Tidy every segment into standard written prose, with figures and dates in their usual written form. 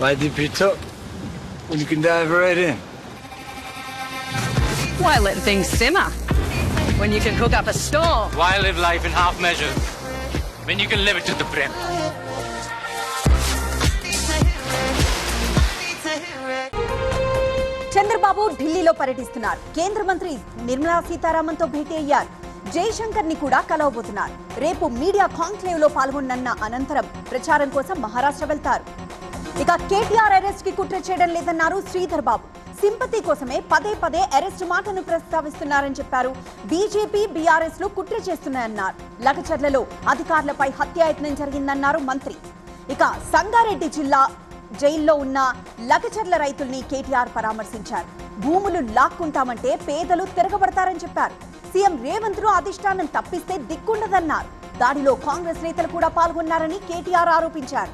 Why dip your toe when you can dive right in? Why let things simmer when you can cook up a storm? Why live life in half measures when you can live it to the brim? Chandrababu ఢిల్లీలో పర్యటిస్తున్నారు. కేంద్ర మంత్రి నిర్మలా సీతారామన్తో భేటీ అయ్యారు. జైశంకర్ ని కూడా కలవబోతున్నారు. రేపు media conclave లో పాల్గొన్న అనంతరం ప్రచారం కోసం మహారాష్ట్ర వెళ్తారు. ఇక కేటీఆర్ అరెస్ట్ కి కుట్ర చేయడం లేదన్నారు శ్రీధర్ బాబు. సింపతి కోసమే పదే పదే అరెస్ట్ మాటను ప్రస్తావిస్తున్నారని చెప్పారు. బీజేపీ బీఆర్ఎస్ లు కుట్ర చేస్తున్నాయన్నారు. లగచర్లలో అధికారులపై హత్యాయత్నం జరిగిందన్నారు మంత్రి. ఇక సంగారెడ్డి జిల్లా జైల్లో ఉన్న లగచర్ల రైతుల్ని కేటీఆర్ పరామర్శించారు. భూములు లాక్కుంటామంటే పేదలు తిరగబడతారని చెప్పారు. సీఎం రేవంత్ ను అధిష్టానం తప్పిస్తే దిక్కుండదన్నారు. దాడిలో కాంగ్రెస్ నేతలు కూడా పాల్గొన్నారని కేటీఆర్ ఆరోపించారు.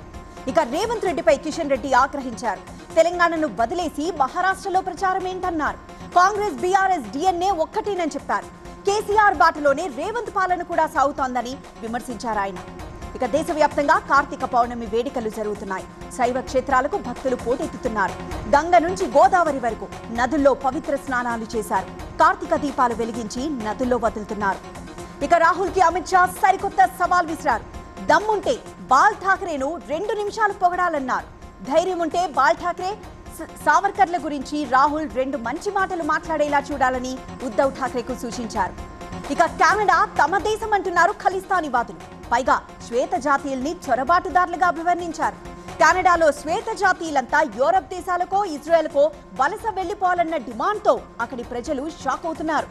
ఇక రేవంత్ రెడ్డిపై కిషన్ రెడ్డి ఆగ్రహించారు. తెలంగాణను వదిలేసి మహారాష్ట్రలో ప్రచారం ఏంటన్నారు. కాంగ్రెస్ బీఆర్ఎస్ డిఎన్ఏ ఒక్కటేనని చెప్పారు. కేసీఆర్ బాటలోనే రేవంత్ పాలన కూడా సాగుతోందని విమర్శించారు ఆయన. ఇక దేశవ్యాప్తంగా కార్తీక పౌర్ణమి వేడుకలు జరుగుతున్నాయి. శైవ క్షేత్రాలకు భక్తులు పోటెత్తుతున్నారు. గంగ నుంచి గోదావరి వరకు నదుల్లో పవిత్ర స్నానాలు చేశారు. కార్తీక దీపాలు వెలిగించి నదుల్లో వదులుతున్నారు. ఇక రాహుల్ కి అమిత్ షా సరికొత్త సవాల్ విసిరారు. దమ్ముంటే బాల్ ఠాక్రేను 2 నిమిషాలు పొగడాలన్నారు. ధైర్యం ఉంటే బాల్ ఠాక్రే సావర్కర్ల గురించి రాహుల్ 2 మంచి మాటలు మాట్లాడేలా చూడాలని ఉద్ధవ్ ఠాక్రేకు సూచించారు. ఇక కెనడా తమ దేశం అంటున్నారు ఖలిస్తానీవాదులు. పైగా శ్వేత జాతీయుల్ని చొరబాటుదారులుగా అభివర్ణించారు. కెనడాలో శ్వేత జాతీయులంతా యూరప్ దేశాలకో ఇజ్రాయెల్కో వలస వెళ్లిపోవాలన్న డిమాండ్తో అక్కడి ప్రజలు షాక్ అవుతున్నారు.